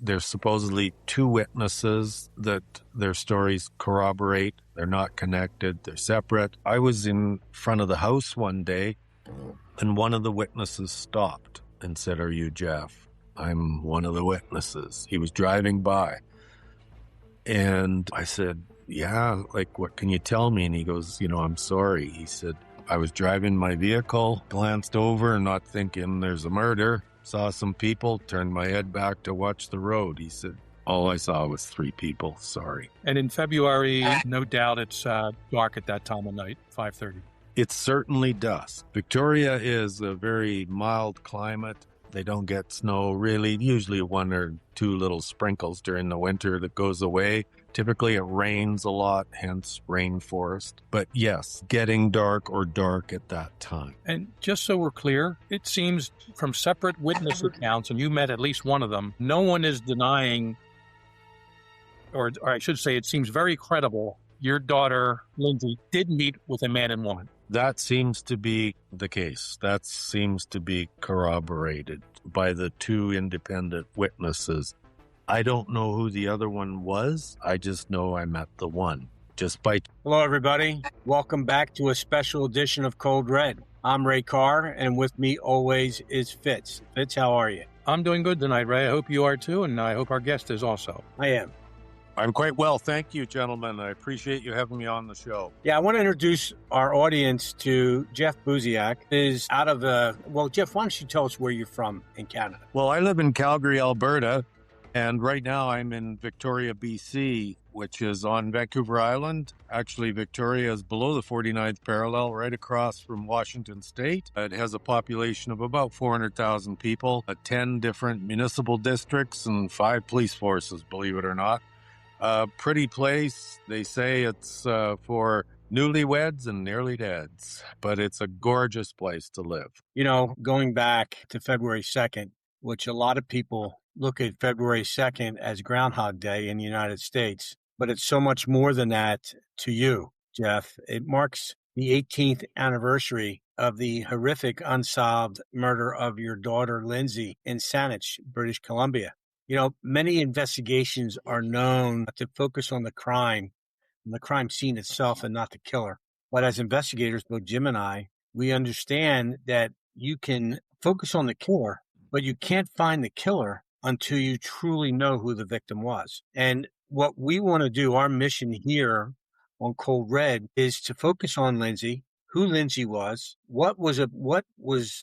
There's supposedly two witnesses that their stories corroborate. They're not connected. They're separate. I was in front of the house one day, and one of the witnesses stopped and said, "Are you Jeff?" "I'm one of the witnesses." He was driving by. And I said, "Yeah, like, what can you tell me?" And he goes, "I'm sorry." He said, "I was driving my vehicle, glanced over, not thinking there's a murder, saw some people, turned my head back to watch the road." He said, "All I saw was 3 people. Sorry." And in February, no doubt it's dark at that time of night, 5:30. It's certainly dusk. Victoria is a very mild climate. They don't get snow, really. Usually 1 or 2 little sprinkles during the winter that goes away. Typically it rains a lot, hence rainforest. But yes, getting dark or dark at that time. And just so we're clear, it seems from separate witness accounts, and you met at least one of them, no one is denying, or I should say it seems very credible, your daughter, Lindsay, did meet with a man and woman. That seems to be the case. That seems to be corroborated by the 2 independent witnesses. I don't know who the other one was. I just know I met the one. Hello, everybody. Welcome back to a special edition of Code Red. I'm Ray Carr, and with me always is Fitz. Fitz, how are you? I'm doing good tonight, Ray. I hope you are too, and I hope our guest is also. I am. I'm quite well. Thank you, gentlemen. I appreciate you having me on the show. Yeah, I want to introduce our audience to Jeff Buziak. Jeff, why don't you tell us where you're from in Canada? Well, I live in Calgary, Alberta, and right now I'm in Victoria, BC, which is on Vancouver Island. Actually, Victoria is below the 49th parallel, right across from Washington State. It has a population of about 400,000 people, 10 different municipal districts, and 5 police forces, believe it or not. A pretty place. They say it's for newlyweds and nearly deads, but it's a gorgeous place to live. Going back to February 2nd, which a lot of people look at February 2nd as Groundhog Day in the United States, but it's so much more than that to you, Jeff. It marks the 18th anniversary of the horrific unsolved murder of your daughter, Lindsay, in Saanich, British Columbia. Many investigations are known to focus on the crime scene itself and not the killer. But as investigators, both Jim and I, we understand that you can focus on the killer, but you can't find the killer until you truly know who the victim was. And what we want to do, our mission here on Cold Red, is to focus on Lindsay, who Lindsay was, what was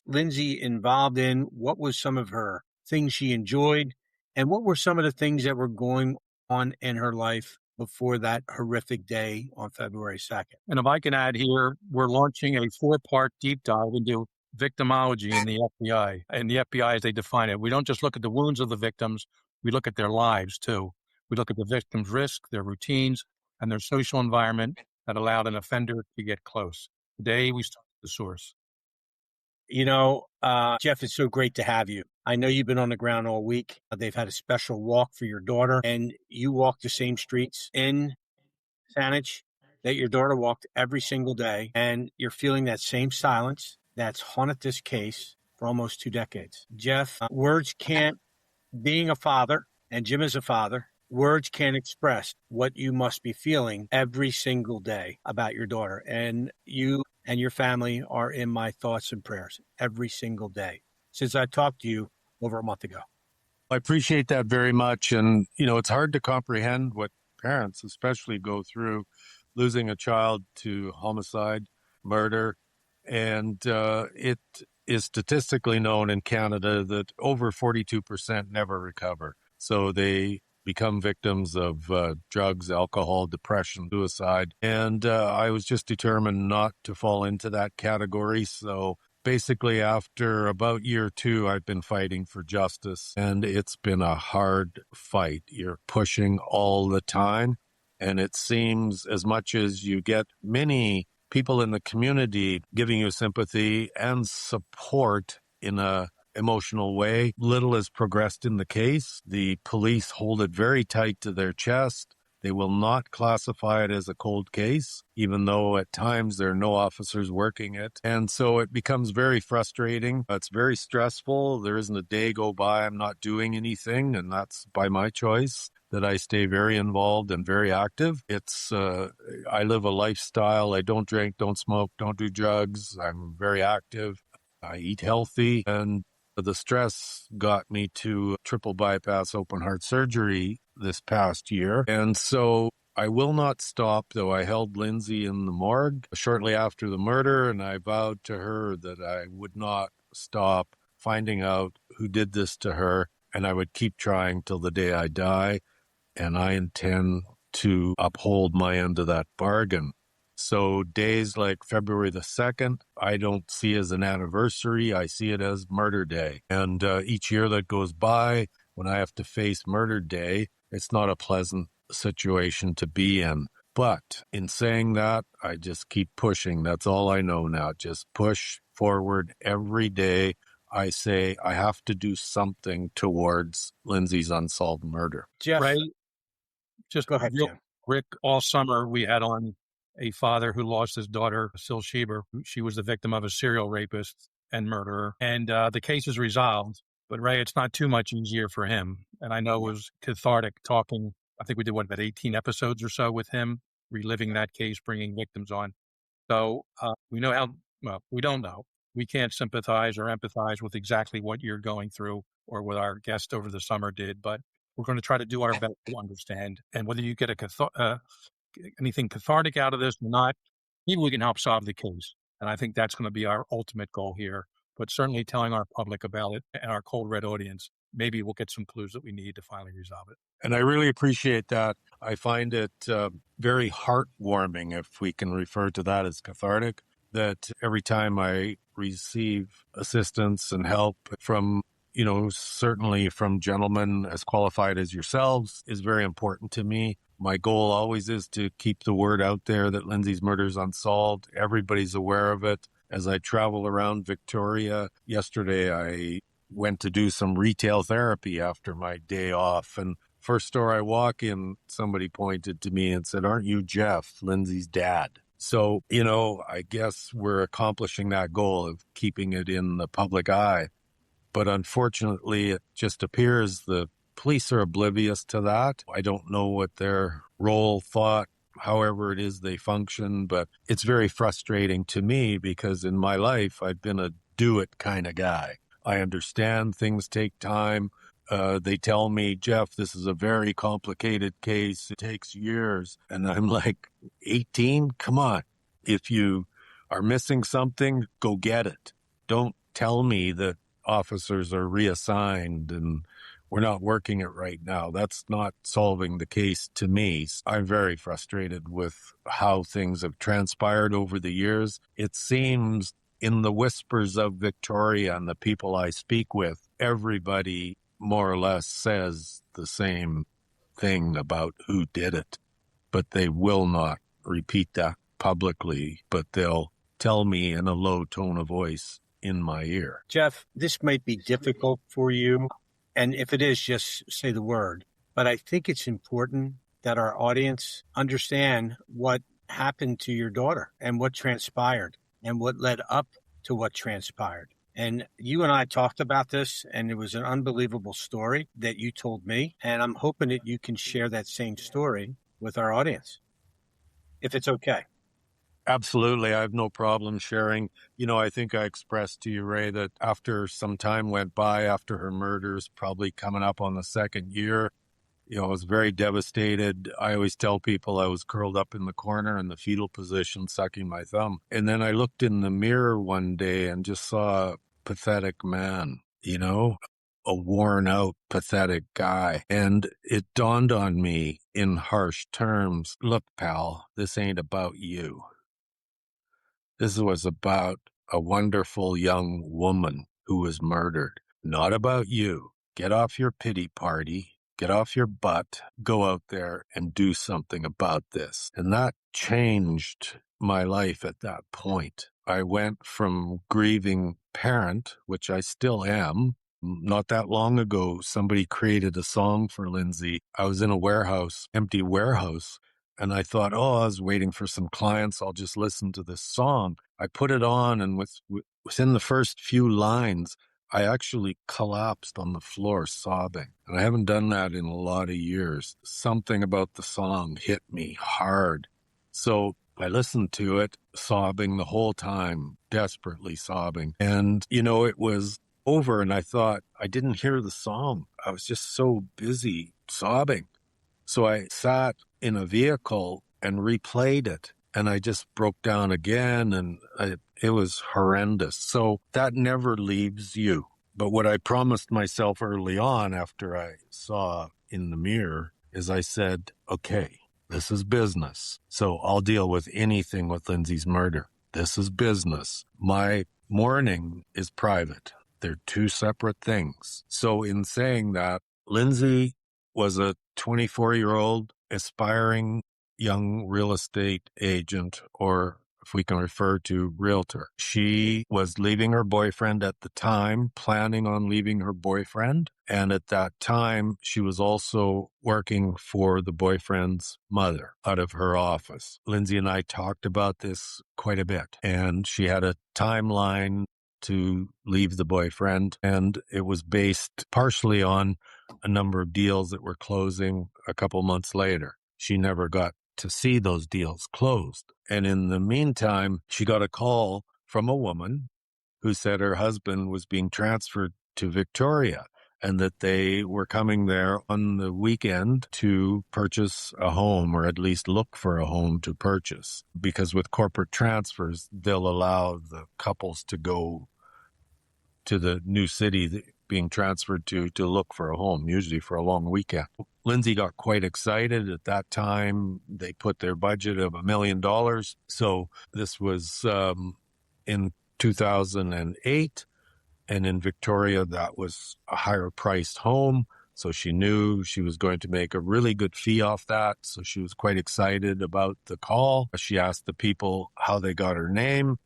Lindsay involved in, what was some of her things she enjoyed, and what were some of the things that were going on in her life before that horrific day on February 2nd. And if I can add here, we're launching a 4-part deep dive into victimology in the FBI. And the FBI, as they define it, we don't just look at the wounds of the victims, we look at their lives too. We look at the victim's risk, their routines, and their social environment that allowed an offender to get close. Today, we start at the source. Jeff, it's so great to have you. I know you've been on the ground all week. They've had a special walk for your daughter, and you walk the same streets in Saanich that your daughter walked every single day, and you're feeling that same silence that's haunted this case for almost 2 decades. Jeff, words can't, being a father, and Jim is a father, words can't express what you must be feeling every single day about your daughter. And you and your family are in my thoughts and prayers every single day since I talked to you over a month ago. I appreciate that very much. And, it's hard to comprehend what parents especially go through, losing a child to homicide, murder. And it is statistically known in Canada that over 42% never recover. So they become victims of drugs, alcohol, depression, suicide. And I was just determined not to fall into that category. So basically, after about year 2, I've been fighting for justice, and it's been a hard fight. You're pushing all the time, and it seems as much as you get many people in the community giving you sympathy and support in a emotional way, little has progressed in the case. The police hold it very tight to their chest. They will not classify it as a cold case, even though at times there are no officers working it. And so it becomes very frustrating. It's very stressful. There isn't a day go by I'm not doing anything, and that's by my choice that I stay very involved and very active. I live a lifestyle. I don't drink, don't smoke, don't do drugs. I'm very active. I eat healthy, and the stress got me to triple bypass open heart surgery this past year. And so I will not stop, though. I held Lindsay in the morgue shortly after the murder, and I vowed to her that I would not stop finding out who did this to her, and I would keep trying till the day I die. And I intend to uphold my end of that bargain. So days like February the 2nd, I don't see as an anniversary. I see it as murder day. And each year that goes by, when I have to face murder day, it's not a pleasant situation to be in. But in saying that, I just keep pushing. That's all I know now. Just push forward every day. I say I have to do something towards Lindsay's unsolved murder. Jeff, Ray, just go ahead, real Jim. quick, all summer we had on a father who lost his daughter, Sil Schieber. She was the victim of a serial rapist and murderer. And the case is resolved. But Ray, it's not too much easier for him. And I know it was cathartic talking. I think we did, about 18 episodes or so with him, reliving that case, bringing victims on. So we know we don't know. We can't sympathize or empathize with exactly what you're going through or what our guest over the summer did, but we're going to try to do our best to understand. And whether you get anything cathartic out of this or not, maybe we can help solve the case. And I think that's going to be our ultimate goal here. But certainly telling our public about it and our cold red audience, maybe we'll get some clues that we need to finally resolve it. And I really appreciate that. I find it very heartwarming, if we can refer to that as cathartic, that every time I receive assistance and help from, certainly from gentlemen as qualified as yourselves, is very important to me. My goal always is to keep the word out there that Lindsay's murder is unsolved. Everybody's aware of it. As I travel around Victoria, yesterday I went to do some retail therapy after my day off, and first store I walk in, somebody pointed to me and said, "Aren't you Jeff, Lindsay's dad?" So, I guess we're accomplishing that goal of keeping it in the public eye. But unfortunately, it just appears the police are oblivious to that. I don't know what their role, thought, however it is they function, but it's very frustrating to me because in my life, I've been a do-it kind of guy. I understand things take time. They tell me, "Jeff, this is a very complicated case. It takes years." And I'm like, 18? Come on. If you are missing something, go get it. Don't tell me that officers are reassigned and we're not working it right now. That's not solving the case to me. I'm very frustrated with how things have transpired over the years. It seems in the whispers of Victoria and the people I speak with, everybody more or less says the same thing about who did it, but they will not repeat that publicly, but they'll tell me in a low tone of voice in my ear. Jeff, this might be difficult for you. And if it is, just say the word. But I think it's important that our audience understand what happened to your daughter and what transpired and what led up to what transpired. And you and I talked about this, and it was an unbelievable story that you told me. And I'm hoping that you can share that same story with our audience, if it's okay. Absolutely. I have no problem sharing. I think I expressed to you, Ray, that after some time went by after her murders, probably coming up on the second year, I was very devastated. I always tell people I was curled up in the corner in the fetal position, sucking my thumb. And then I looked in the mirror one day and just saw a pathetic man, a worn out, pathetic guy. And it dawned on me in harsh terms, "Look, pal, this ain't about you. This was about a wonderful young woman who was murdered. Not about you. Get off your pity party. Get off your butt. Go out there and do something about this." And that changed my life at that point. I went from grieving parent, which I still am, Not that long ago, somebody created a song for Lindsay. I was in a warehouse, empty warehouse, and I thought, oh, I was waiting for some clients. I'll just listen to this song. I put it on, and within the first few lines, I actually collapsed on the floor sobbing. And I haven't done that in a lot of years. Something about the song hit me hard. So I listened to it, sobbing the whole time, desperately sobbing. And, it was over, and I thought I didn't hear the song. I was just so busy sobbing. So I sat in a vehicle and replayed it, and I just broke down again, and it was horrendous. So that never leaves you. But what I promised myself early on after I saw in the mirror is I said, okay, this is business. So I'll deal with anything with Lindsay's murder. This is business. My mourning is private. They're two separate things. So in saying that, Lindsay was a 24-year-old aspiring young real estate agent, or if we can refer to realtor. She was leaving her boyfriend at the time, planning on leaving her boyfriend. And at that time, she was also working for the boyfriend's mother out of her office. Lindsay and I talked about this quite a bit, and she had a timeline to leave the boyfriend, and it was based partially on a number of deals that were closing a couple months later. She never got to see those deals closed. And in the meantime, she got a call from a woman who said her husband was being transferred to Victoria and that they were coming there on the weekend to purchase a home, or at least look for a home to purchase. Because with corporate transfers, they'll allow the couples to go to the new city being transferred to look for a home, usually for a long weekend. Lindsay got quite excited at that time. They put their budget of $1 million. So this was in 2008. And in Victoria, that was a higher priced home. So she knew she was going to make a really good fee off that. So she was quite excited about the call. She asked the people how they got her name,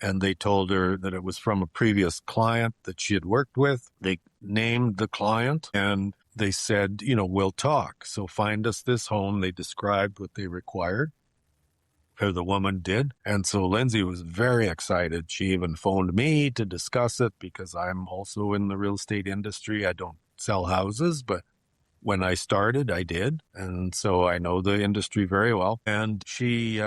and they told her that it was from a previous client that she had worked with. They named the client, and they said, we'll talk. So find us this home. They described what they required, or the woman did. And so Lindsay was very excited. She even phoned me to discuss it because I'm also in the real estate industry. I don't sell houses, but when I started, I did. And so I know the industry very well. And she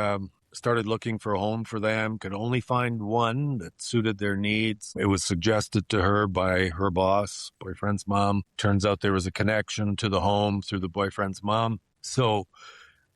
started looking for a home for them, could only find one that suited their needs. It was suggested to her by her boss, boyfriend's mom. Turns out there was a connection to the home through the boyfriend's mom. So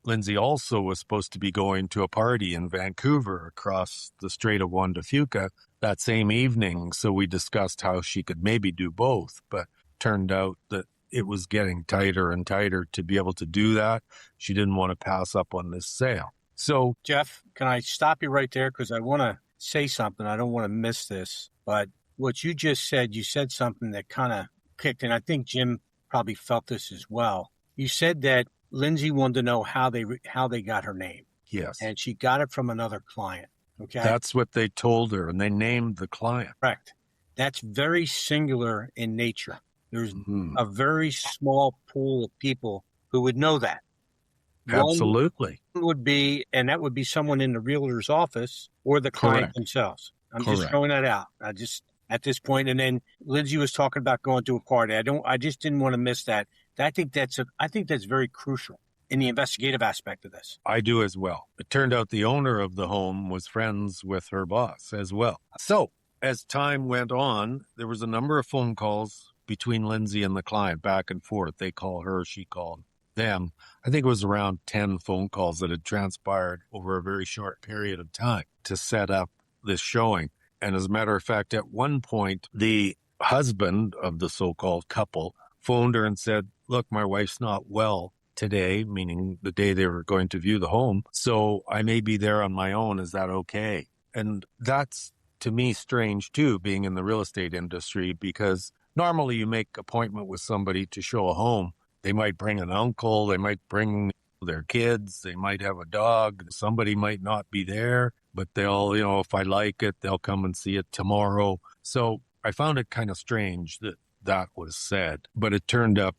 Lindsay also was supposed to be going to a party in Vancouver across the Strait of Juan de Fuca that same evening. So we discussed how she could maybe do both, but turned out that it was getting tighter and tighter to be able to do that. She didn't want to pass up on this sale. So, Jeff, can I stop you right there? Because I want to say something. I don't want to miss this. But what you just said, you said something that kind of kicked, and I think Jim probably felt this as well. You said that Lindsay wanted to know how they got her name. yes, And she got it from another client. Okay. that's what they told her, and they named the client. Correct. That's very singular in nature. There's a very small pool of people who would know that. Absolutely. One would be, and that would be someone in the realtor's office or the client Correct. themselves. I'm Correct. just throwing that out. At this point, and then Lindsay was talking about going to a party. I just didn't want to miss that. I think that's very crucial in the investigative aspect of this. I do as well. It turned out the owner of the home was friends with her boss as well. So as time went on, there was a number of phone calls between Lindsay and the client back and forth. They call her, she called them. I think it was around 10 phone calls that had transpired over a very short period of time to set up this showing. And as a matter of fact, at one point, the husband of the so-called couple phoned her and said, look, my wife's not well today, meaning the day they were going to view the home. So I may be there on my own. Is that okay? And that's, to me, strange too, being in the real estate industry, because normally you make appointment with somebody to show a home. They might bring an uncle, they might bring their kids, they might have a dog, somebody might not be there, but they'll, if I like it, they'll come and see it tomorrow. So I found it kind of strange that that was said. But it turned out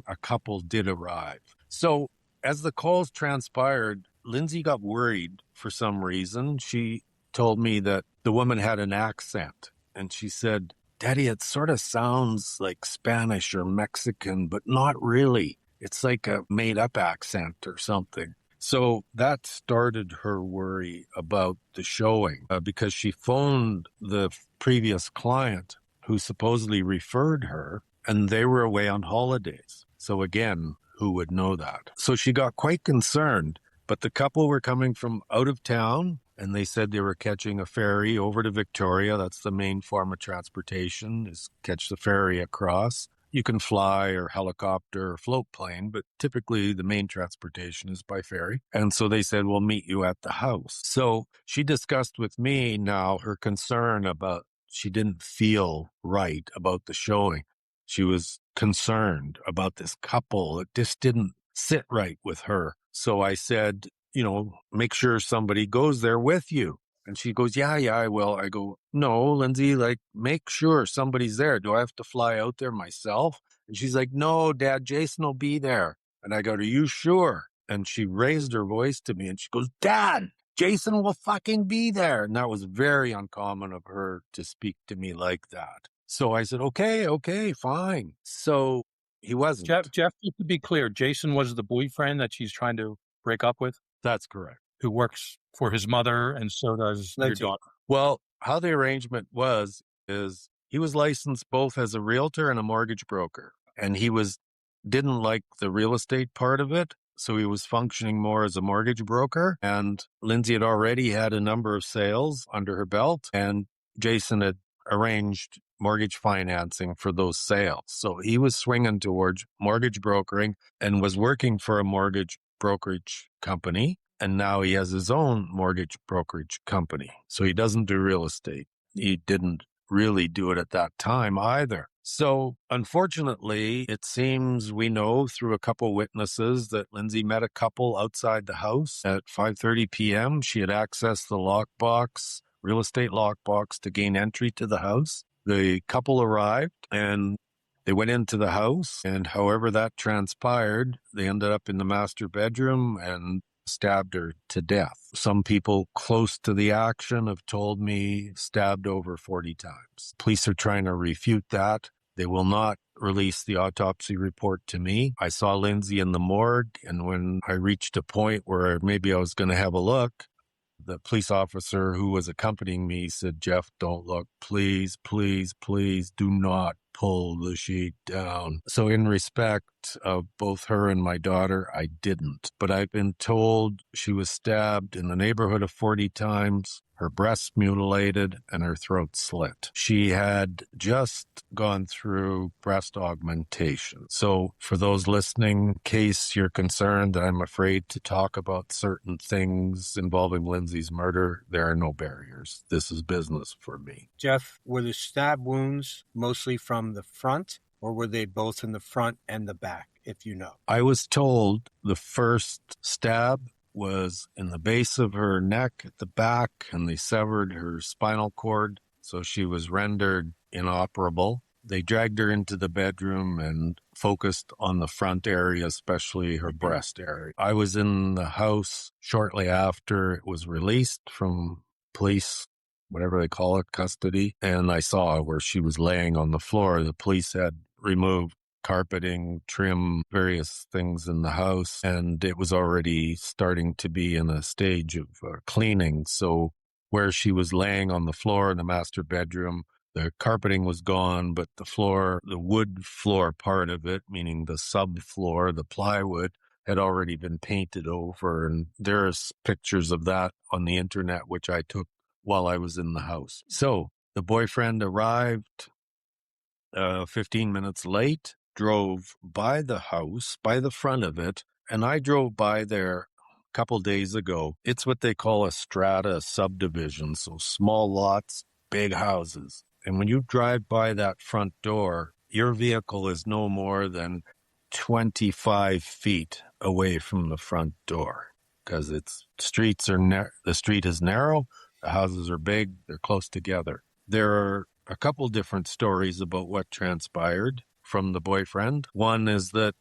a couple did arrive. So as the calls transpired, Lindsay got worried for some reason. She told me that the woman had an accent, and she said, "Daddy, it sort of sounds like Spanish or Mexican, but not really. It's like a made-up accent or something." So that started her worry about the showing because she phoned the previous client who supposedly referred her, and they were away on holidays. So again, who would know that? So she got quite concerned, but the couple were coming from out of town, and they said they were catching a ferry over to Victoria. That's the main form of transportation, is catch the ferry across. You can fly or helicopter or float plane, but typically the main transportation is by ferry. And so they said, we'll meet you at the house. So she discussed with me now her concern about, she didn't feel right about the showing. She was concerned about this couple. It just didn't sit right with her. So I said, make sure somebody goes there with you. And she goes, yeah, I will. I go, no, Lindsay, make sure somebody's there. Do I have to fly out there myself? And she's like, no, Dad, Jason will be there. And I go, are you sure? And she raised her voice to me and she goes, Dad, Jason will fucking be there. And that was very uncommon of her to speak to me like that. So I said, okay, fine. So he wasn't. Jeff, just to be clear, Jason was the boyfriend that she's trying to break up with? That's correct. Who works for his mother, and so does your daughter. Well, how the arrangement is he was licensed both as a realtor and a mortgage broker, and he didn't like the real estate part of it, so he was functioning more as a mortgage broker. And Lindsay had already had a number of sales under her belt, and Jason had arranged mortgage financing for those sales. So he was swinging towards mortgage brokering and was working for a mortgage brokerage company. And now he has his own mortgage brokerage company. So he doesn't do real estate. He didn't really do it at that time either. So unfortunately, it seems we know through a couple witnesses that Lindsay met a couple outside the house at 5:30 p.m. She had accessed the lockbox, real estate lockbox, to gain entry to the house. The couple arrived and they went into the house, and however that transpired, they ended up in the master bedroom and stabbed her to death. Some people close to the action have told me stabbed over 40 times. Police are trying to refute that. They will not release the autopsy report to me. I saw Lindsay in the morgue, and when I reached a point where maybe I was going to have a look, the police officer who was accompanying me said, Jeff, don't look. Please, please, please do not pull the sheet down. So in respect of both her and my daughter, I didn't. But I've been told she was stabbed in the neighborhood of 40 times, her breasts mutilated, and her throat slit. She had just gone through breast augmentation. So for those listening, in case you're concerned that I'm afraid to talk about certain things involving Lindsay's murder, there are no barriers. This is business for me. Jeff, were the stab wounds mostly from the front, or were they both in the front and the back, if you know? I was told the first stab was in the base of her neck at the back, and they severed her spinal cord, so she was rendered inoperable. They dragged her into the bedroom and focused on the front area, especially her breast area. I was in the house shortly after it was released from police, whatever they call it, custody, and I saw where she was laying on the floor. The police had removed carpeting, trim, various things in the house, and it was already starting to be in a stage of cleaning. So where she was laying on the floor in the master bedroom, the carpeting was gone, but the floor, the wood floor part of it, meaning the subfloor, the plywood, had already been painted over. And there's pictures of that on the internet, which I took while I was in the house. So the boyfriend arrived 15 minutes late, drove by the house, by the front of it, and I drove by there a couple days ago. It's what they call a strata subdivision, so small lots, big houses. And when you drive by that front door, your vehicle is no more than 25 feet away from the front door because the street is narrow, the houses are big, they're close together. There are a couple different stories about what transpired from the boyfriend. One is that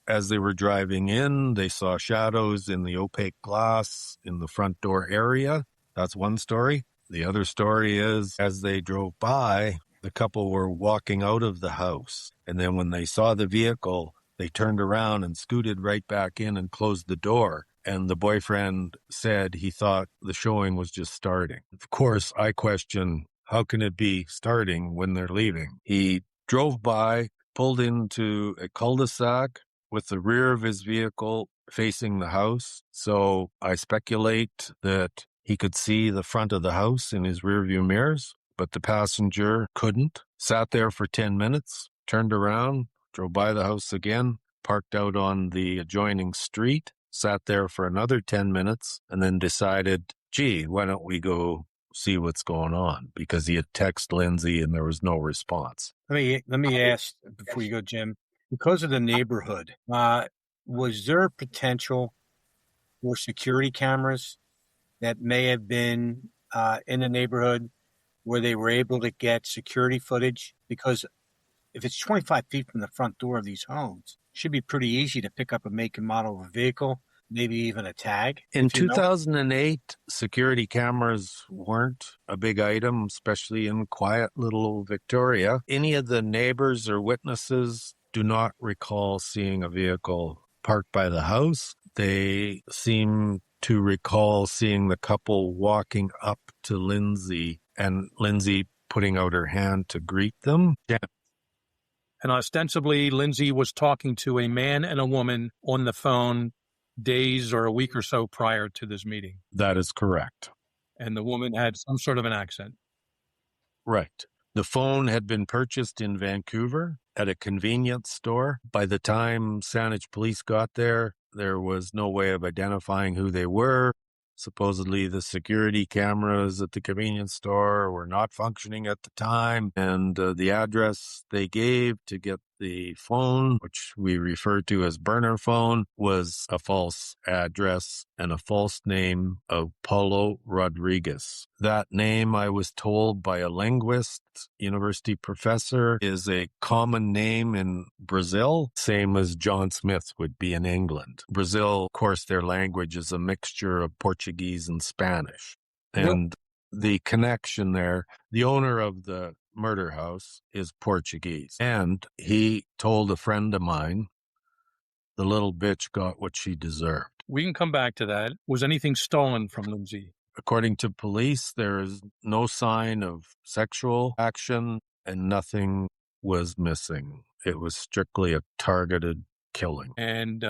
as they were driving in, they saw shadows in the opaque glass in the front door area. That's one story. The other story is, as they drove by, the couple were walking out of the house. And then when they saw the vehicle, they turned around and scooted right back in and closed the door. And the boyfriend said he thought the showing was just starting. Of course, I question, how can it be starting when they're leaving? He drove by, pulled into a cul-de-sac with the rear of his vehicle facing the house. So I speculate that he could see the front of the house in his rearview mirrors, but the passenger couldn't. Sat there for 10 minutes, turned around, drove by the house again, parked out on the adjoining street, sat there for another 10 minutes, and then decided, gee, why don't we go see what's going on? Because he had texted Lindsay and there was no response. Let me ask before you go, Jim, because of the neighborhood, was there potential for security cameras that may have been in the neighborhood where they were able to get security footage? Because if it's 25 feet from the front door of these homes, it should be pretty easy to pick up a make and model of a vehicle, maybe even a tag. In 2008, security cameras weren't a big item, especially in quiet little Victoria. Any of the neighbors or witnesses do not recall seeing a vehicle parked by the house. They seem to recall seeing the couple walking up to Lindsay and Lindsay putting out her hand to greet them. Yeah. And ostensibly, Lindsay was talking to a man and a woman on the phone days or a week or so prior to this meeting. That is correct. And the woman had some sort of an accent. Right. The phone had been purchased in Vancouver at a convenience store. By the time Saanich police got there, there was no way of identifying who they were. Supposedly, the security cameras at the convenience store were not functioning at the time, and the address they gave to get the phone, which we refer to as burner phone, was a false address and a false name of Paulo Rodriguez. That name, I was told by a linguist, university professor, is a common name in Brazil, same as John Smith would be in England. Brazil, of course, their language is a mixture of Portuguese and Spanish. And the connection there, the owner of the murder house is Portuguese. And he told a friend of mine, the little bitch got what she deserved. We can come back to that. Was anything stolen from Lindsay? According to police, there is no sign of sexual action and nothing was missing. It was strictly a targeted killing. And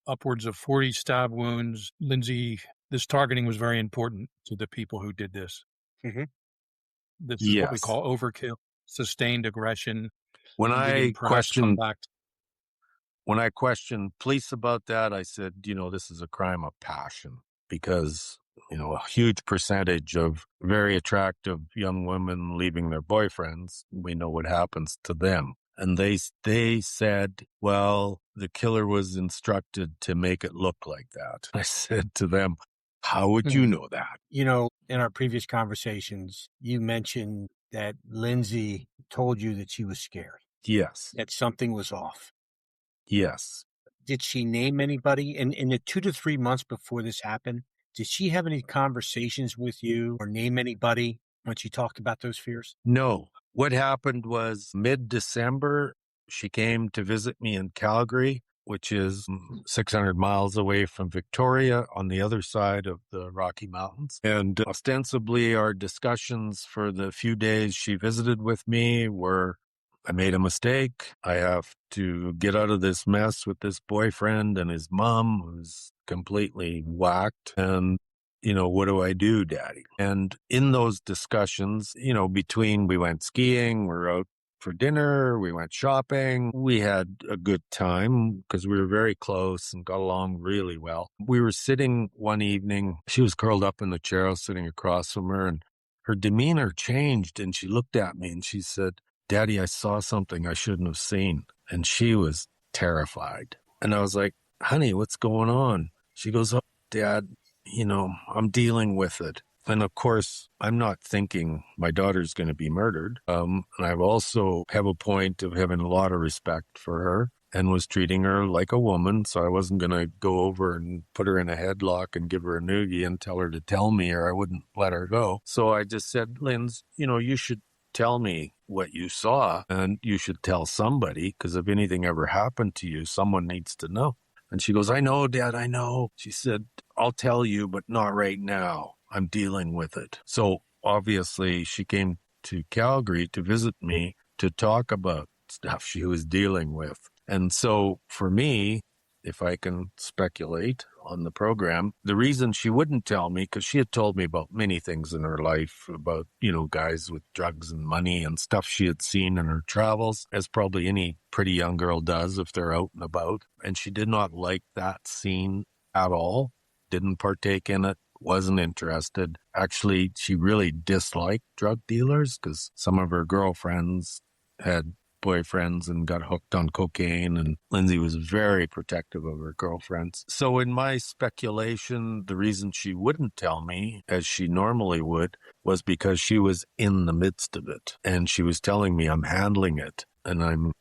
upwards of 40 stab wounds. Lindsay, this targeting was very important to the people who did this. Mm-hmm. This is what we call overkill, sustained aggression. When I questioned police about that, I said, this is a crime of passion because, a huge percentage of very attractive young women leaving their boyfriends, we know what happens to them. And they said, well, the killer was instructed to make it look like that. I said to them, how would you know that? In our previous conversations, you mentioned that Lindsay told you that she was scared. Yes. That something was off. Yes. Did she name anybody? In the 2 to 3 months before this happened, did she have any conversations with you or name anybody when she talked about those fears? No. What happened was mid-December, she came to visit me in Calgary, which is 600 miles away from Victoria on the other side of the Rocky Mountains. And ostensibly our discussions for the few days she visited with me were, I made a mistake. I have to get out of this mess with this boyfriend and his mom, who's completely whacked. And, what do I do, Daddy? And in those discussions, between we went skiing, we're out for dinner, we went shopping, we had a good time because we were very close and got along really well. We were sitting one evening, she was curled up in the chair, I was sitting across from her, and her demeanor changed and she looked at me and she said, Daddy, I saw something I shouldn't have seen. And she was terrified. And I was like, honey, what's going on? She goes, oh, Dad, I'm dealing with it. And of course, I'm not thinking my daughter's going to be murdered. And I also have a point of having a lot of respect for her and was treating her like a woman. So I wasn't going to go over and put her in a headlock and give her a noogie and tell her to tell me, or I wouldn't let her go. So I just said, Linz, you should tell me what you saw, and you should tell somebody, because if anything ever happened to you, someone needs to know. And she goes, I know, Dad, I know. She said, I'll tell you, but not right now. I'm dealing with it. So obviously she came to Calgary to visit me to talk about stuff she was dealing with. And so for me, if I can speculate on the program, the reason she wouldn't tell me, because she had told me about many things in her life, about, guys with drugs and money and stuff she had seen in her travels, as probably any pretty young girl does if they're out and about. And she did not like that scene at all, didn't partake in it, wasn't interested. Actually, she really disliked drug dealers because some of her girlfriends had boyfriends and got hooked on cocaine, and Lindsay was very protective of her girlfriends. So in my speculation, the reason she wouldn't tell me, as she normally would, was because she was in the midst of it. And she was telling me, I'm handling it and I'm,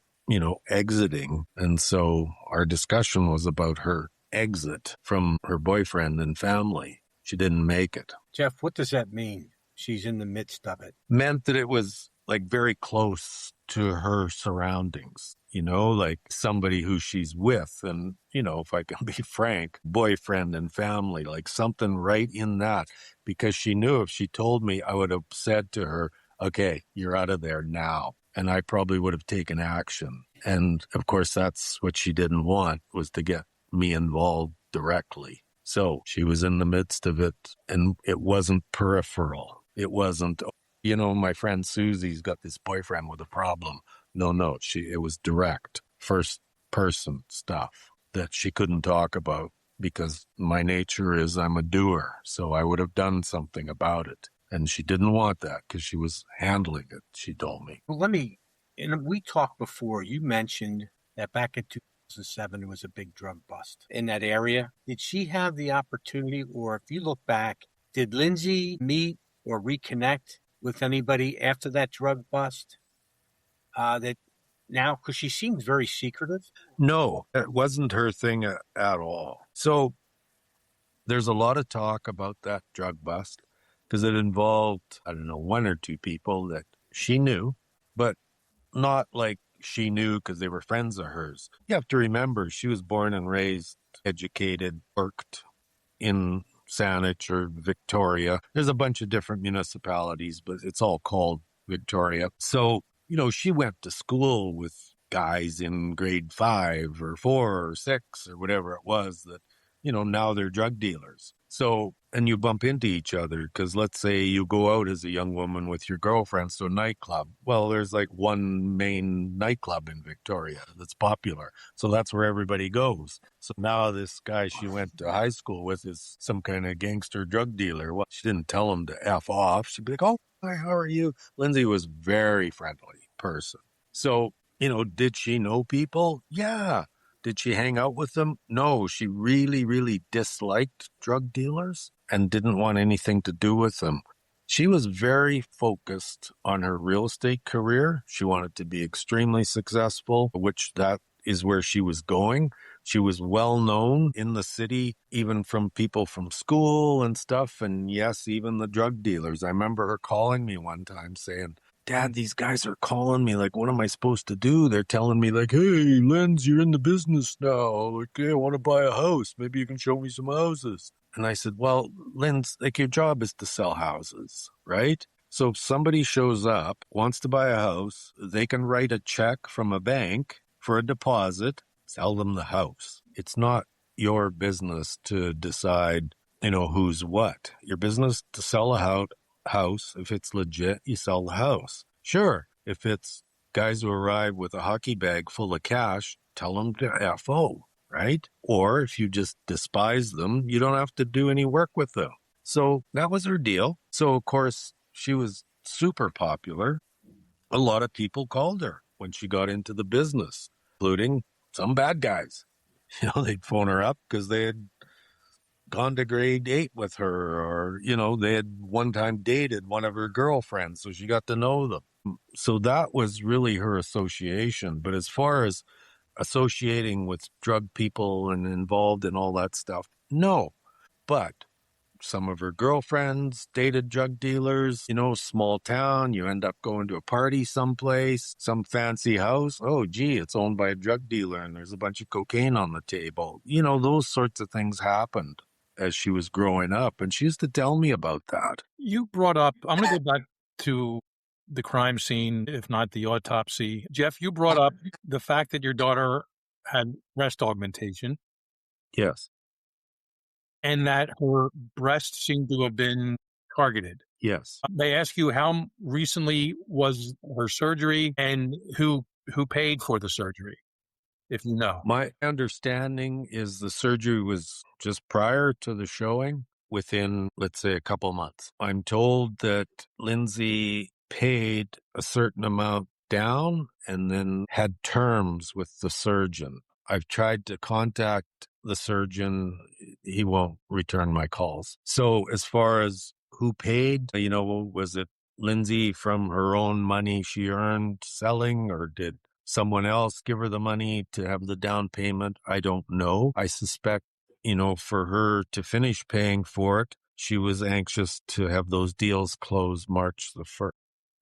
exiting. And so our discussion was about her exit from her boyfriend and family. She didn't make it. Jeff, what does that mean? She's in the midst of it. Meant that it was like very close to her surroundings, like somebody who she's with. And, if I can be frank, boyfriend and family, like something right in that, because she knew if she told me, I would have said to her, okay, you're out of there now. And I probably would have taken action. And of course, that's what she didn't want, was to get me involved directly. So she was in the midst of it, and it wasn't peripheral. It wasn't, my friend Susie's got this boyfriend with a problem. No, it was direct, first person stuff that she couldn't talk about, because my nature is I'm a doer. So I would have done something about it. And she didn't want that because she was handling it, she told me. Well, we talked before, you mentioned that back in 2007, there was a big drug bust in that area. Did she have the opportunity, or if you look back, did Lindsay meet or reconnect with anybody after that drug bust? Because she seems very secretive. No, it wasn't her thing at all. So there's a lot of talk about that drug bust because it involved, I don't know, one or two people that she knew, but not like she knew because they were friends of hers. You have to remember, she was born and raised, educated, worked in Saanich or Victoria. There's a bunch of different municipalities, but it's all called Victoria. So, she went to school with guys in grade 5 or 4 or 6 or whatever it was that, now they're drug dealers. So, and you bump into each other because let's say you go out as a young woman with your girlfriends to a nightclub. Well, there's like one main nightclub in Victoria that's popular. So that's where everybody goes. So now this guy she went to high school with is some kind of gangster drug dealer. Well, she didn't tell him to F off. She'd be like, oh, hi, how are you? Lindsay was a very friendly person. So, did she know people? Yeah. Did she hang out with them? No, she really, really disliked drug dealers and didn't want anything to do with them. She was very focused on her real estate career. She wanted to be extremely successful, which that is where she was going. She was well known in the city, even from people from school and stuff. And yes, even the drug dealers. I remember her calling me one time saying, Dad, these guys are calling me. Like, what am I supposed to do? They're telling me like, hey, Linz, you're in the business now. Like, hey, I want to buy a house. Maybe you can show me some houses. And I said, well, Linz, like your job is to sell houses, right? So if somebody shows up, wants to buy a house, they can write a check from a bank for a deposit, sell them the house. It's not your business to decide, who's what. Your business to sell a house. If it's legit, you sell the house. Sure, if it's guys who arrive with a hockey bag full of cash, tell them to FO, right? Or if you just despise them, you don't have to do any work with them. So that was her deal. So, of course, she was super popular. A lot of people called her when she got into the business, including some bad guys. They'd phone her up because they had gone to grade 8 with her, or, they had one time dated one of her girlfriends, so she got to know them. So that was really her association. But as far as associating with drug people and involved in all that stuff, no. But some of her girlfriends dated drug dealers, small town. You end up going to a party someplace, some fancy house. Oh, gee, it's owned by a drug dealer and there's a bunch of cocaine on the table. Those sorts of things happened as she was growing up. And she used to tell me about that. You brought up, I'm going to go back to the crime scene, if not the autopsy. Jeff, you brought up the fact that your daughter had breast augmentation. Yes. And that her breast seemed to have been targeted. Yes. They ask you how recently was her surgery and who paid for the surgery, if you know. My understanding is the surgery was just prior to the showing, within, let's say, a couple months. I'm told that Lindsay paid a certain amount down and then had terms with the surgeon. I've tried to contact the surgeon. He won't return my calls. So as far as who paid, was it Lindsay from her own money she earned selling, or did someone else give her the money to have the down payment? I don't know. I suspect, for her to finish paying for it, she was anxious to have those deals close March the 1st.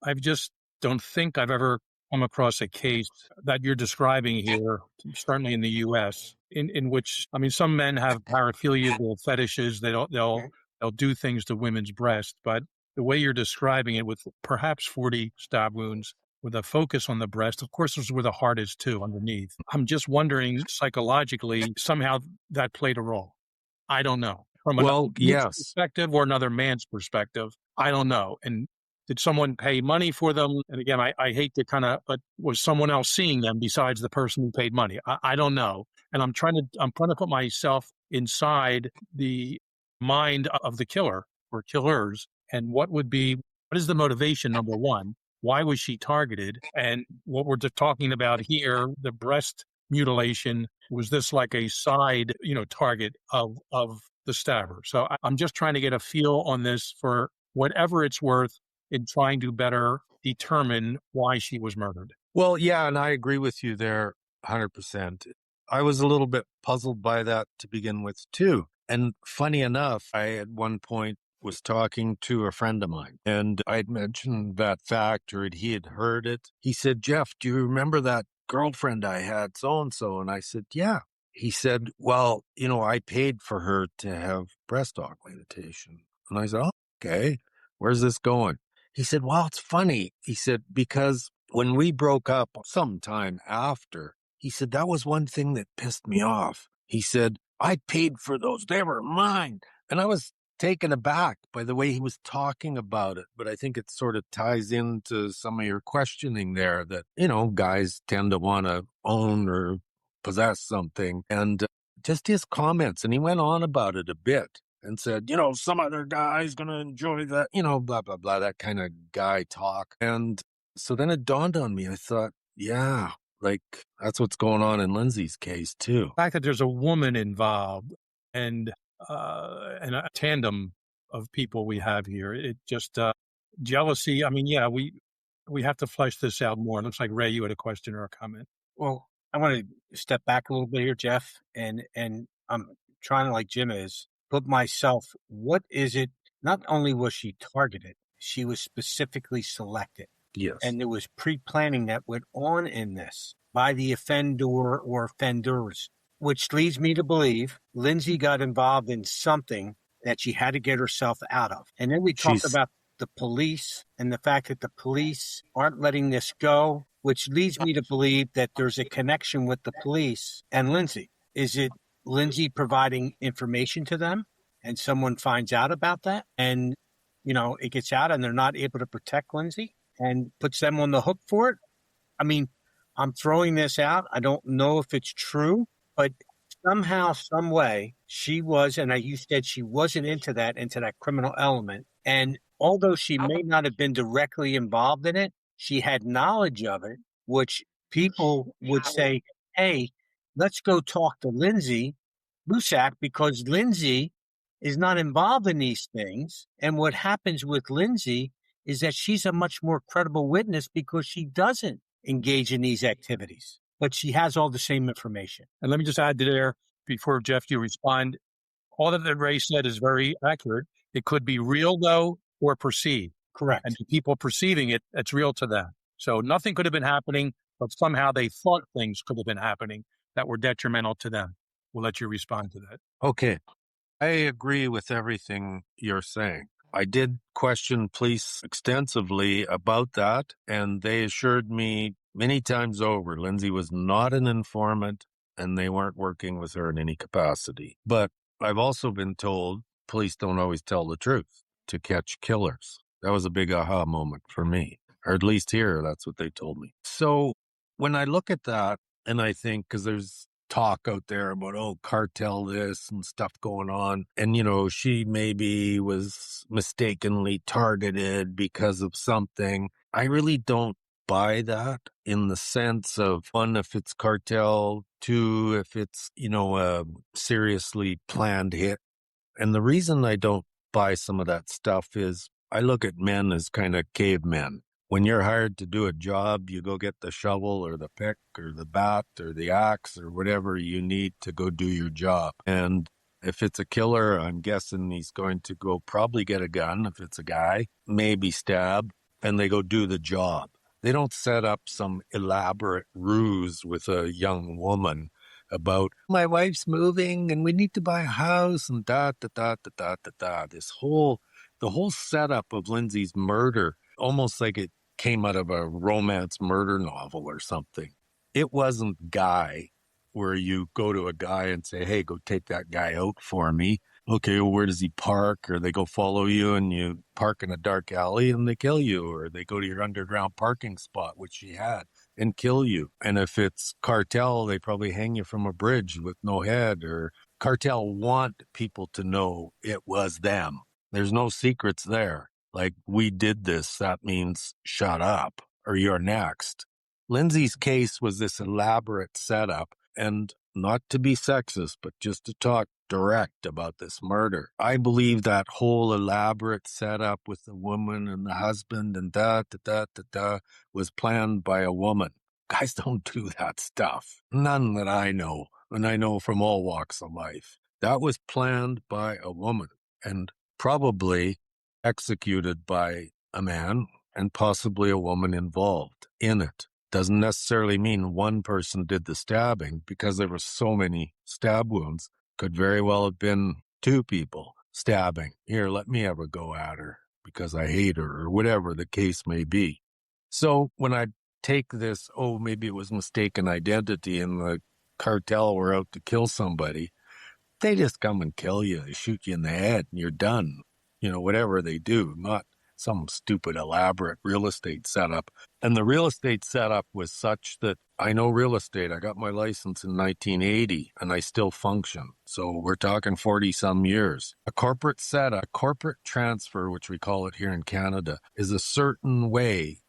I just don't think I've ever come across a case that you're describing here, certainly in the U.S., in which, some men have paraphilia, fetishes, they'll do things to women's breasts, but the way you're describing it, with perhaps 40 stab wounds, with a focus on the breast, of course, this is where the heart is too, underneath. I'm just wondering, psychologically, somehow that played a role. I don't know. From another perspective or another man's perspective, I don't know. And did someone pay money for them? And again, I hate to but was someone else seeing them besides the person who paid money? I don't know. And I'm trying to put myself inside the mind of the killer or killers. And what is the motivation, number one? Why was she targeted? And what we're talking about here, the breast mutilation, was this like a side, target of the stabber? So I'm just trying to get a feel on this for whatever it's worth in trying to better determine why she was murdered. Well, yeah, and I agree with you there 100%. I was a little bit puzzled by that to begin with, too. And funny enough, I at one point was talking to a friend of mine, and I'd mentioned that fact, or he had heard it. He said, "Jeff, do you remember that girlfriend I had, so-and-so?" And I said, "Yeah." He said, "Well, I paid for her to have breast augmentation." And I said, "Oh, okay, where's this going?" He said, "Well, it's funny." He said, "Because when we broke up sometime after," he said, "that was one thing that pissed me off." He said, "I paid for those. They were mine." And I was taken aback by the way he was talking about it. But I think it sort of ties into some of your questioning there that, guys tend to want to own or possess something. And just his comments, and he went on about it a bit and said, some other guy's going to enjoy that, blah, blah, blah, that kind of guy talk. And so then it dawned on me. I thought, yeah, like that's what's going on in Lindsay's case too. The fact that there's a woman involved and a tandem of people we have here, it just, jealousy. We have to flesh this out more. It looks like, Ray, you had a question or a comment. Well, I want to step back a little bit here, Jeff, and I'm trying to, like Jim is, put myself, what is it? Not only was she targeted, she was specifically selected. Yes. And there was pre-planning that went on in this by the offender or offenders, which leads me to believe Lindsay got involved in something that she had to get herself out of. And then we talked about the police and the fact that the police aren't letting this go, which leads me to believe that there's a connection with the police and Lindsay. Is it Lindsay providing information to them and someone finds out about that and, it gets out and they're not able to protect Lindsay and puts them on the hook for it? I'm throwing this out. I don't know if it's true, but somehow, some way, she was, and you said she wasn't into that criminal element. And although she may not have been directly involved in it, she had knowledge of it, which people would say, hey, let's go talk to Lindsay Buziak, because Lindsay is not involved in these things. And what happens with Lindsay is that she's a much more credible witness because she doesn't engage in these activities, but she has all the same information. And let me just add to there, before Jeff, you respond, all that Ray said is very accurate. It could be real, though, or perceived. Correct. And to people perceiving it, it's real to them. So nothing could have been happening, but somehow they thought things could have been happening that were detrimental to them. We'll let you respond to that. Okay. I agree with everything you're saying. I did question police extensively about that, and they assured me many times over Lindsay was not an informant and they weren't working with her in any capacity. But I've also been told police don't always tell the truth to catch killers. That was a big aha moment for me, or at least here, that's what they told me. So when I look at that, and I think, because there's talk out there about, cartel this and stuff going on. And, she maybe was mistakenly targeted because of something. I really don't buy that in the sense of, one, if it's cartel, two, if it's, a seriously planned hit. And the reason I don't buy some of that stuff is I look at men as kind of cavemen. When you're hired to do a job, you go get the shovel or the pick or the bat or the axe or whatever you need to go do your job. And if it's a killer, I'm guessing he's going to go probably get a gun. If it's a guy, maybe stab, and they go do the job. They don't set up some elaborate ruse with a young woman about, my wife's moving and we need to buy a house and da, da, da, da, da, da, da. The whole setup of Lindsay's murder, almost like it came out of a romance murder novel or something. It wasn't Guy, where you go to a guy and say, hey, go take that guy out for me. Okay, well, where does he park? Or they go follow you and you park in a dark alley and they kill you. Or they go to your underground parking spot, which she had, and kill you. And if it's cartel, they probably hang you from a bridge with no head. Or cartel want people to know it was them. There's no secrets there. Like, we did this, that means shut up or you're next. Lindsay's case was this elaborate setup, and not to be sexist, but just to talk direct about this murder. I believe that whole elaborate setup with the woman and the husband and was planned by a woman. Guys don't do that stuff. None that I know, and I know from all walks of life. That was planned by a woman and probably executed by a man and possibly a woman involved in it. Doesn't necessarily mean one person did the stabbing, because there were so many stab wounds. Could very well have been two people stabbing. Here, let me have a go at her because I hate her, or whatever the case may be. So when I take this, maybe it was mistaken identity and the cartel were out to kill somebody, they just come and kill you. They shoot you in the head and you're done. Whatever they do, not some stupid, elaborate real estate setup. And the real estate setup was such that I know real estate. I got my license in 1980 and I still function. So we're talking 40 some years. A corporate setup, a corporate transfer, which we call it here in Canada, is a certain way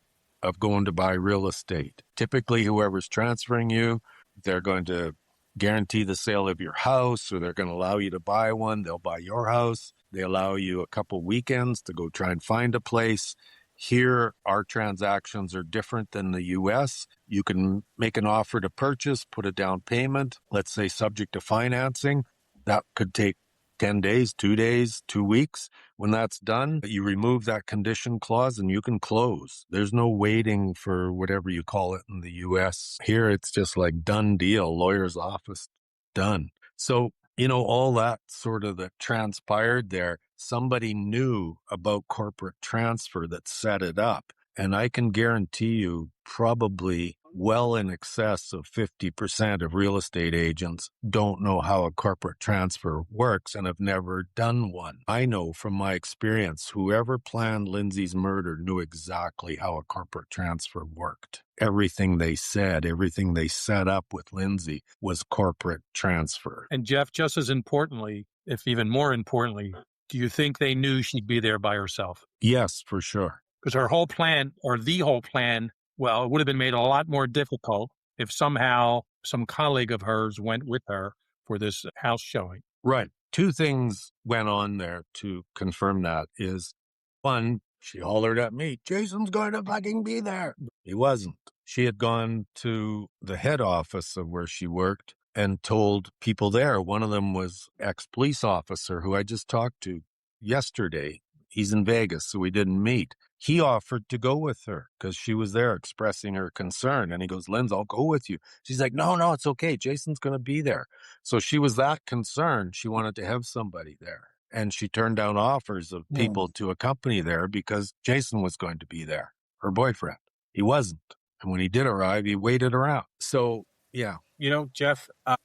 of going to buy real estate. Typically, whoever's transferring you, they're going to guarantee the sale of your house, or they're going to allow you to buy one. They'll buy your house. They allow you a couple weekends to go try and find a place. Here, our transactions are different than the U.S. You can make an offer to purchase, put a down payment, let's say subject to financing. That could take 10 days, 2 days, 2 weeks. When that's done, you remove that condition clause and you can close. There's no waiting for whatever you call it in the U.S. Here, it's just like done deal, lawyer's office, done. So, all that sort of that transpired there, somebody knew about corporate transfer that set it up. And I can guarantee you probably well in excess of 50% of real estate agents don't know how a corporate transfer works and have never done one. I know from my experience, whoever planned Lindsay's murder knew exactly how a corporate transfer worked. Everything they said, everything they set up with Lindsay was corporate transfer. And Jeff, just as importantly, if even more importantly, do you think they knew she'd be there by herself? Yes, for sure. Because her whole plan, or the whole plan, well, it would have been made a lot more difficult if somehow some colleague of hers went with her for this house showing. Right. Two things went on there to confirm that is, one, she hollered at me, Jason's going to fucking be there. He wasn't. She had gone to the head office of where she worked and told people there. One of them was ex-police officer who I just talked to yesterday. He's in Vegas, so we didn't meet. He offered to go with her because she was there expressing her concern. And he goes, Lindsay, I'll go with you. She's like, no, it's okay. Jason's going to be there. So she was that concerned. She wanted to have somebody there. And she turned down offers of people to accompany there because Jason was going to be there, her boyfriend. He wasn't. And when he did arrive, he waited around. So, yeah. You know, Jeff, I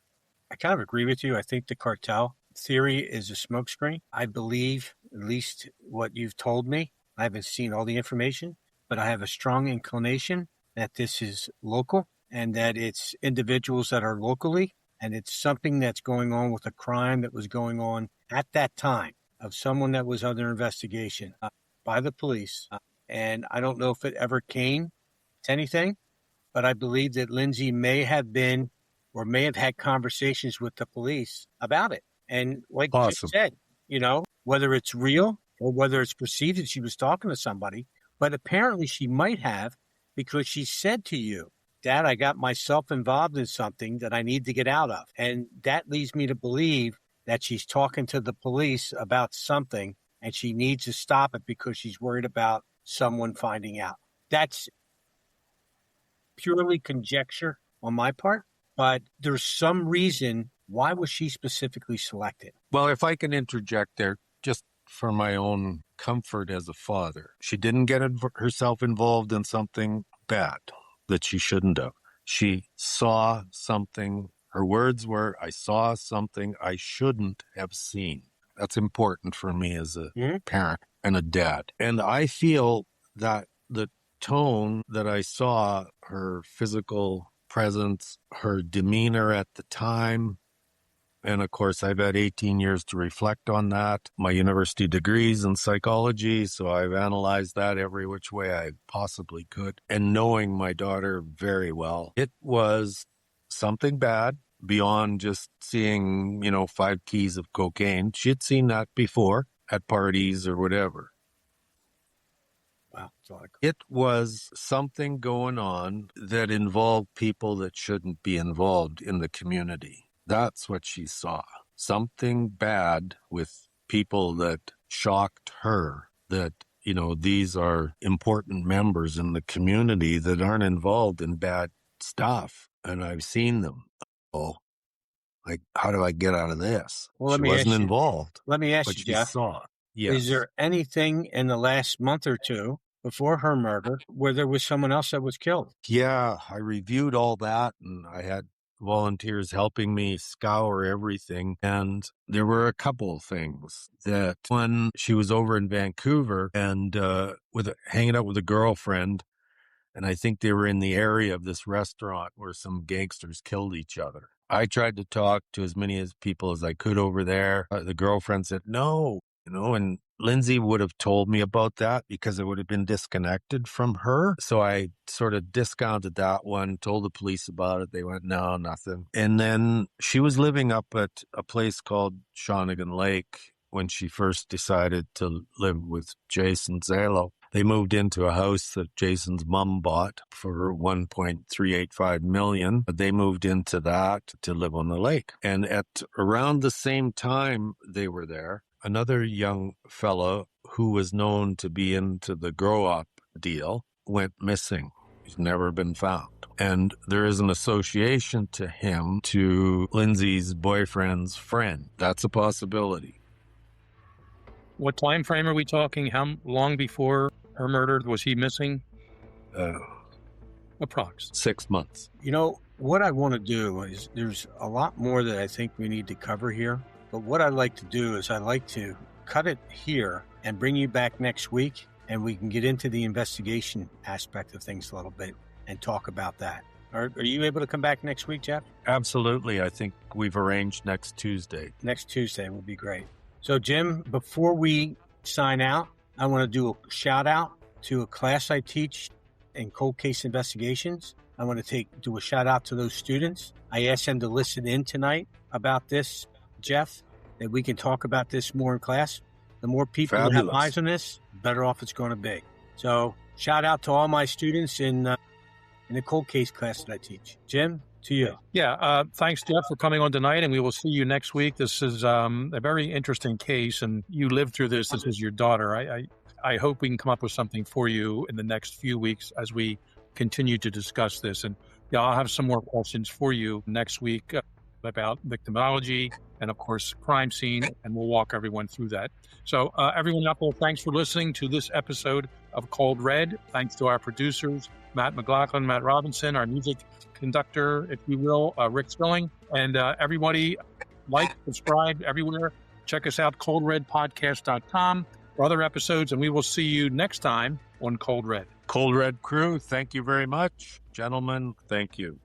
kind of agree with you. I think the cartel theory is a smokescreen. I believe, at least what you've told me, I haven't seen all the information, but I have a strong inclination that this is local and that it's individuals that are locally, and it's something that's going on with a crime that was going on at that time of someone that was under investigation by the police. And I don't know if it ever came to anything, but I believe that Lindsay may have been or may have had conversations with the police about it. And like you said, you know, whether it's real or whether it's perceived that she was talking to somebody, but apparently she might have, because she said to you, Dad, I got myself involved in something that I need to get out of. And that leads me to believe that she's talking to the police about something and she needs to stop it because she's worried about someone finding out. That's purely conjecture on my part, but there's some reason. Why was she specifically selected? Well, if I can interject there, just for my own comfort as a father, she didn't get herself involved in something bad that she shouldn't have. She saw something. Her words were, I saw something I shouldn't have seen. That's important for me as a parent and a dad. And I feel that the tone that I saw, her physical presence, her demeanor at the time, and of course, I've had 18 years to reflect on that. My university degree's in psychology, so I've analyzed that every which way I possibly could. And knowing my daughter very well, it was something bad beyond just seeing, 5 keys of cocaine. She had seen that before at parties or whatever. Wow. It was something going on that involved people that shouldn't be involved in the community. That's what she saw. Something bad with people that shocked her, that, these are important members in the community that aren't involved in bad stuff. And I've seen them. Oh, like, how do I get out of this? Well, she wasn't involved. Let me ask you, Jeff. Saw. Yes. Is there anything in the last month or two before her murder where there was someone else that was killed? Yeah, I reviewed all that, and I had volunteers helping me scour everything. And there were a couple of things. That one, she was over in Vancouver and hanging out with a girlfriend. And I think they were in the area of this restaurant where some gangsters killed each other. I tried to talk to as many people as I could over there. The girlfriend said, no, and Lindsay would have told me about that because it would have been disconnected from her. So I sort of discounted that one, told the police about it. They went, no, nothing. And then she was living up at a place called Shawnigan Lake when she first decided to live with Jason Zalo. They moved into a house that Jason's mom bought for $1.385 million. They moved into that to live on the lake. And at around the same time they were there, another young fellow who was known to be into the grow-up deal went missing. He's never been found. And there is an association to him to Lindsay's boyfriend's friend. That's a possibility. What time frame are we talking? How long before her murder was he missing? Approx. 6 months. What I want to do is there's a lot more that I think we need to cover here. But what I'd like to do is I'd like to cut it here and bring you back next week, and we can get into the investigation aspect of things a little bit and talk about that. Are you able to come back next week, Jeff? Absolutely. I think we've arranged next Tuesday. Next Tuesday would be great. So, Jim, before we sign out, I want to do a shout out to a class I teach in cold case investigations. I want to do a shout out to those students. I asked them to listen in tonight about this, Jeff, that we can talk about this more in class. The more people that have eyes on this, the better off it's going to be. So shout out to all my students in the cold case class that I teach. Jim, to you. Yeah, thanks, Jeff, for coming on tonight, and we will see you next week. This is a very interesting case, and you lived through this. This is your daughter. I hope we can come up with something for you in the next few weeks as we continue to discuss this. And yeah, I'll have some more questions for you next week about victimology and, of course, crime scene, and we'll walk everyone through that. So everyone out there, thanks for listening to this episode of Cold Red. Thanks to our producers, Matt McLaughlin, Matt Robinson, our music conductor, if you will, Rick Spilling, and everybody, like, subscribe everywhere. Check us out, coldredpodcast.com for other episodes, and we will see you next time on Cold Red. Cold Red crew, thank you very much. Gentlemen, thank you.